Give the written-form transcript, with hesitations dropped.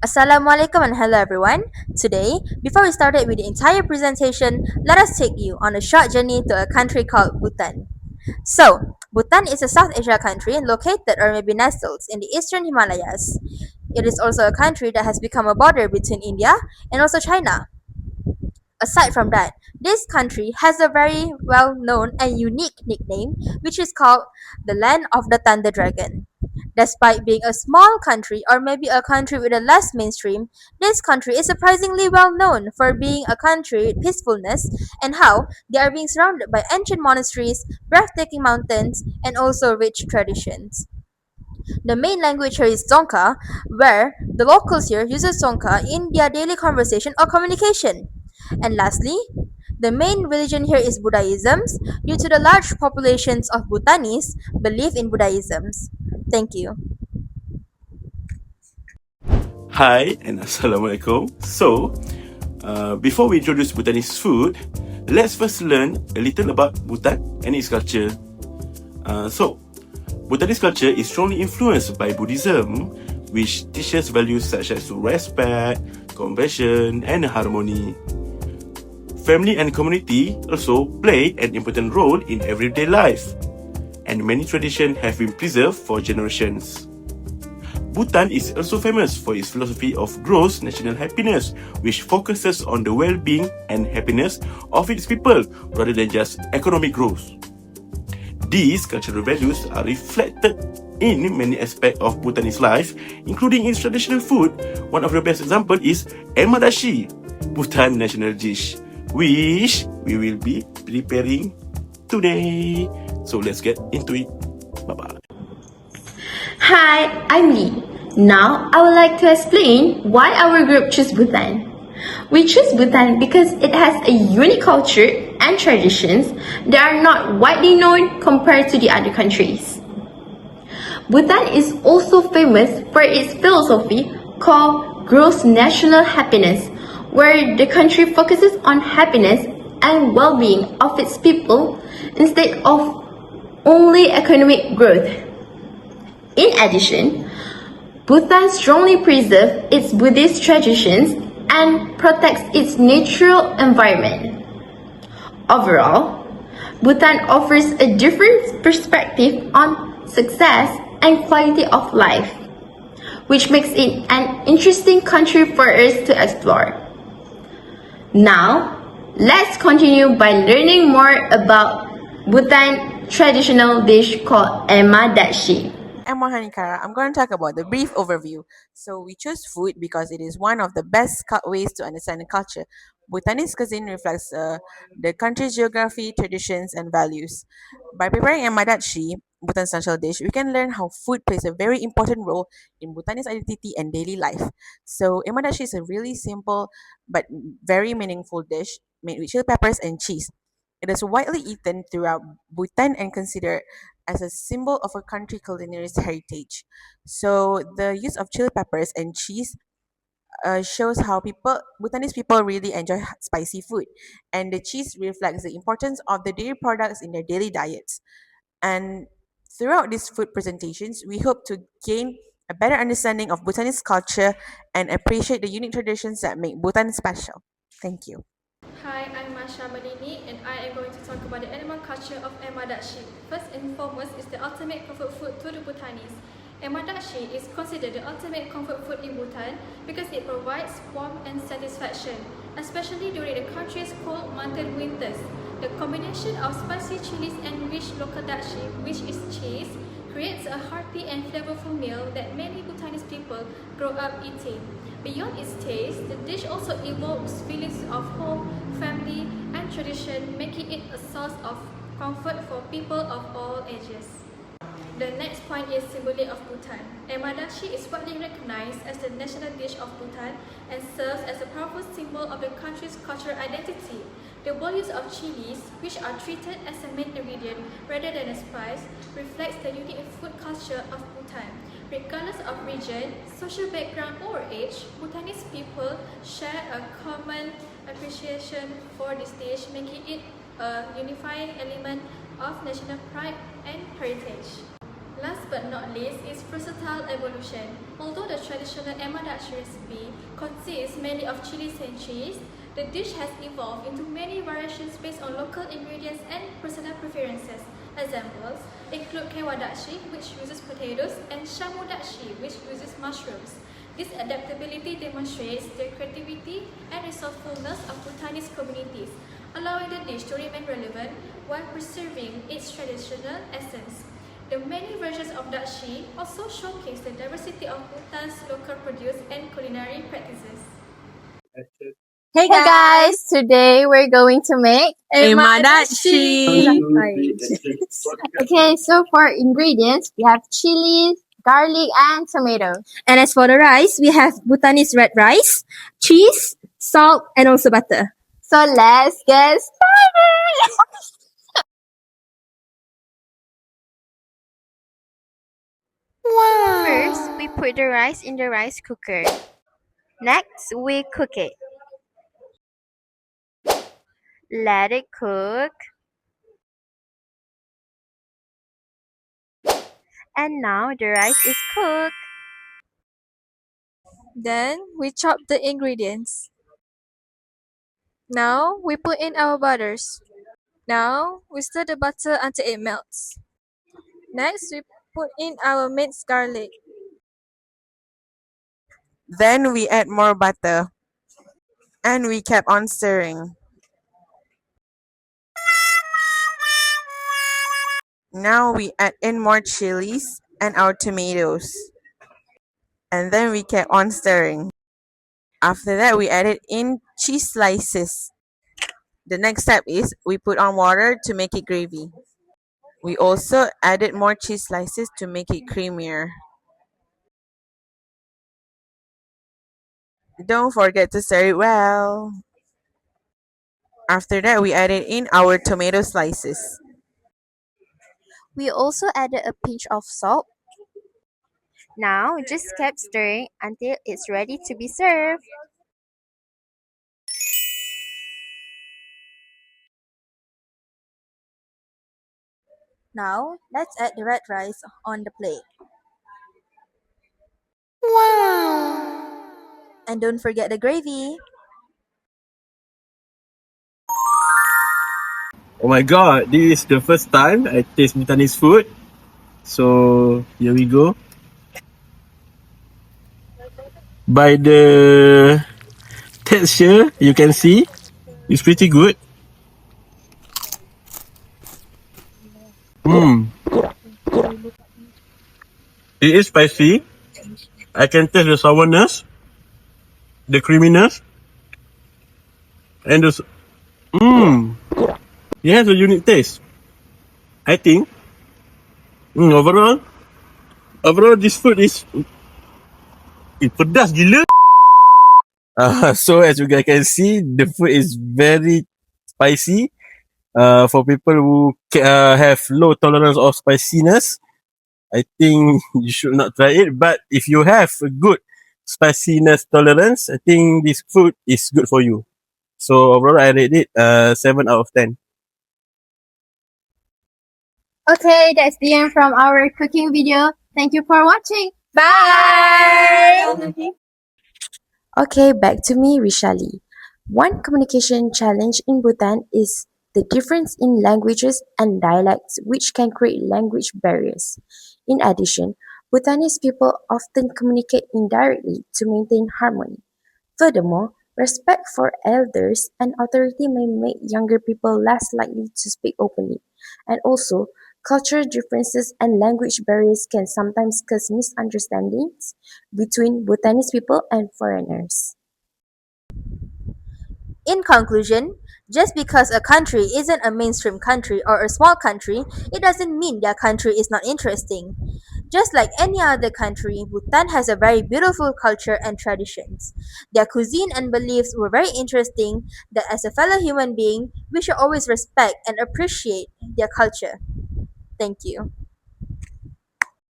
Assalamualaikum and hello everyone. Today, before we started with the entire presentation, let us take you on a short journey to a country called Bhutan. So, Bhutan is a South Asia country located or maybe nestled in the eastern Himalayas. It is also a country that has become a border between India and also China. Aside from that, this country has a very well known and unique nickname, which is called the Land of the Thunder Dragon. Despite being a small country or maybe a country with a less mainstream, this country is surprisingly well known for being a country with peacefulness and how they are being surrounded by ancient monasteries, breathtaking mountains, and also rich traditions. The main language here is Dzongkha, where the locals here use Dzongkha in their daily conversation or communication. And lastly, the main religion here is Buddhism due to the large populations of Bhutanese believe in Buddhisms. Thank you. Hi and Assalamualaikum. Before we introduce Bhutanese food, let's first learn a little about Bhutan and its culture. Bhutanese culture is strongly influenced by Buddhism, which teaches values such as respect, compassion, and harmony. Family and community also play an important role in everyday life, and many traditions have been preserved for generations. Bhutan is also famous for its philosophy of gross national happiness, which focuses on the well-being and happiness of its people rather than just economic growth. These cultural values are reflected in many aspects of Bhutanese life, including its traditional food. One of the best examples is Datshi, Bhutan national dish, which we will be preparing today. So let's get into it. Bye-bye. Hi, I'm Lee. Now, I would like to explain why our group chose Bhutan. We choose Bhutan because it has a unique culture and traditions that are not widely known compared to the other countries. Bhutan is also famous for its philosophy called gross national happiness, where the country focuses on happiness and well-being of its people instead of only economic growth. In addition, Bhutan strongly preserves its Buddhist traditions and protects its natural environment. Overall, Bhutan offers a different perspective on success and quality of life, which makes it an interesting country for us to explore. Now, let's continue by learning more about Bhutan traditional dish called Datshi. I'm Mohanikara. I'm going to talk about the brief overview. So we choose food because it is one of the best ways to understand the culture. Bhutanese cuisine reflects the country's geography, traditions, and values. By preparing emadachi, Bhutan's national dish, we can learn how food plays a very important role in Bhutanese identity and daily life. So emadachi is a really simple but very meaningful dish made with chili peppers and cheese. It is widely eaten throughout Bhutan and considered as a symbol of a country culinary heritage. So the use of chili peppers and cheese shows how Bhutanese people really enjoy spicy food, and the cheese reflects the importance of the dairy products in their daily diets. And throughout these food presentations, we hope to gain a better understanding of Bhutanese culture and appreciate the unique traditions that make Bhutan special. Thank you. Hi, I'm Masha Malini and I am going to talk about the animal culture of Emadashi. First and foremost is the ultimate comfort food to the Bhutanese. Emadashi is considered the ultimate comfort food in Bhutan because it provides warmth and satisfaction, especially during the country's cold mountain winters. The combination of spicy chilies and rich local dashi, which is cheese, creates a hearty and flavorful meal that many Bhutanese people grow up eating. Beyond its taste, the dish also evokes feelings of home, family, and tradition, making it a source of comfort for people of all ages. The next point is symbolic of Bhutan. Emadashi is widely recognized as the national dish of Bhutan and serves as a powerful symbol of the country's cultural identity. The bold use of chilies, which are treated as a main ingredient rather than a spice, reflects the unique food culture of Bhutan. Regardless of region, social background or age, Bhutanese people share a common appreciation for this dish, making it a unifying element of national pride and heritage. Last but not least is versatile evolution. Although the traditional Emadashi recipe consists mainly of chilies and cheese, the dish has evolved into many variations based on local ingredients and personal preferences. Examples include Kewadashi, which uses potatoes, and Shamudashi, which uses mushrooms. This adaptability demonstrates the creativity and resourcefulness of Bhutanese communities, allowing the dish to remain relevant while preserving its traditional essence. The many versions of Datshi also showcase the diversity of Bhutan's local produce and culinary practices. Hey Hey guys, today we're going to make Emadashi. Okay, so for ingredients, we have chilies, garlic, and tomato. And as for the rice, we have Bhutanese red rice, cheese, salt, and also butter. So let's get started. First, we put the rice in the rice cooker. Next, we cook it. Let it cook. And now the rice is cooked. Then we chop the ingredients. Now we put in our butters. Now we stir the butter until it melts. Next we put in our minced garlic. Then we add more butter. And we kept on stirring. Now we add in more chilies and our tomatoes. And then we kept on stirring. After that, we added in cheese slices. The next step is we put on water to make it gravy. We also added more cheese slices to make it creamier. Don't forget to stir it well. After that, we added in our tomato slices. We also added a pinch of salt. Now just keep stirring until it's ready to be served. Now let's add the red rice on the plate. And don't forget the gravy. Oh my god, this is the first time I taste Bhutanese food. So here we go. By the texture, you can see it's pretty good. Mmm, it is spicy. I can taste the sourness, the creaminess, and the mmm. It has a unique taste. I think overall this food is pedas gila. So as you guys can see, the food is very spicy. For people who have low tolerance of spiciness, I think you should not try it. But if you have a good spiciness tolerance, I think this food is good for you. So overall, I rate it 7 out of 10. Okay, that's the end from our cooking video. Thank you for watching. Bye! Okay, back to me, Rishali. One communication challenge in Bhutan is the difference in languages and dialects, which can create language barriers. In addition, Bhutanese people often communicate indirectly to maintain harmony. Furthermore, respect for elders and authority may make younger people less likely to speak openly. And also, cultural differences and language barriers can sometimes cause misunderstandings between Bhutanese people and foreigners. In conclusion, just because a country isn't a mainstream country or a small country, it doesn't mean their country is not interesting. Just like any other country, Bhutan has a very beautiful culture and traditions. Their cuisine and beliefs were very interesting that as a fellow human being, we should always respect and appreciate their culture. Thank you.